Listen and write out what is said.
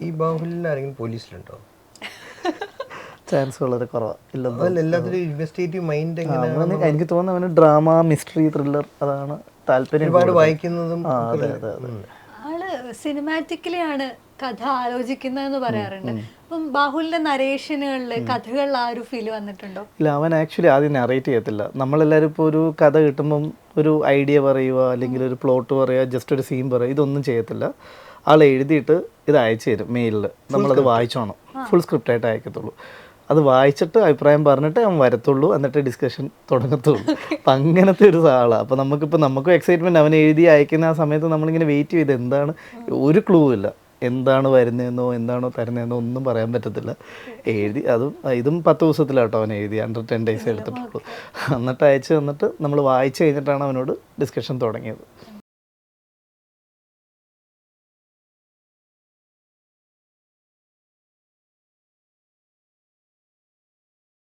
ഈ ബാഹുലിൽ ആരെങ്കിലും പോലീസിലുണ്ടോ? ചാൻസ് വളരെ കുറവാണ്. എല്ലാത്തിലും ഇൻവെസ്റ്റിഗേറ്റീവ് മൈൻഡ് എനിക്ക് തോന്നുന്നു അവന് ഡ്രാമ, മിസ്റ്ററി, ത്രില്ലർ അതാണ് താല്പര്യം. ഒരുപാട് വായിക്കുന്നതും. അതെ അതെ അതെ. ആള് സിനിമാറ്റിക്കലി ആണ് കഥ ആലോചിക്കുന്നതെന്ന് പറയാറുണ്ട്. അപ്പം ബാഹുലിന്റെ നരേഷനുകളില് കഥകളിൽ ആ ഒരു ഫീൽ വന്നിട്ടുണ്ടോ? ഇല്ല, അവൻ ആക്ച്വലി ആദ്യം നറേറ്റ് ചെയ്യത്തില്ല. നമ്മളെല്ലാവരും ഇപ്പോൾ ഒരു കഥ കിട്ടുമ്പം ഒരു ഐഡിയ പറയുക, അല്ലെങ്കിൽ ഒരു പ്ലോട്ട് പറയുക, ജസ്റ്റ് ഒരു സീൻ പറയുക, ഇതൊന്നും ചെയ്യത്തില്ല. ആൾ എഴുതിയിട്ട് ഇത് അയച്ചു തരും മെയിലിൽ. നമ്മളത് വായിച്ചോണം. ഫുൾ സ്ക്രിപ്റ്റായിട്ട് അയക്കത്തുള്ളൂ. അത് വായിച്ചിട്ട് അഭിപ്രായം പറഞ്ഞിട്ട് അവൻ വരത്തുള്ളൂ, എന്നിട്ട് ഡിസ്കഷൻ തുടങ്ങത്തുള്ളൂ. അപ്പം അങ്ങനത്തെ ഒരു ആളാണ്. അപ്പോൾ നമുക്കും എക്സൈറ്റ്മെൻറ്റ്. അവൻ എഴുതി അയക്കുന്ന ആ സമയത്ത് നമ്മളിങ്ങനെ വെയിറ്റ് ചെയ്ത് എന്താണ്, ഒരു ക്ലൂ ഇല്ല, എന്താണ് വരുന്നതെന്നോ എന്താണോ തരുന്നതെന്നോ ഒന്നും പറയാൻ പറ്റത്തില്ല. ഇതും 10 ദിവസത്തിലാട്ടോ അവൻ എഴുതി, under 10 days എടുത്തിട്ടുള്ളൂ. എന്നിട്ട് അയച്ചു തന്നിട്ട് നമ്മൾ വായിച്ചു കഴിഞ്ഞിട്ടാണ് അവനോട് ഡിസ്കഷൻ തുടങ്ങിയത്.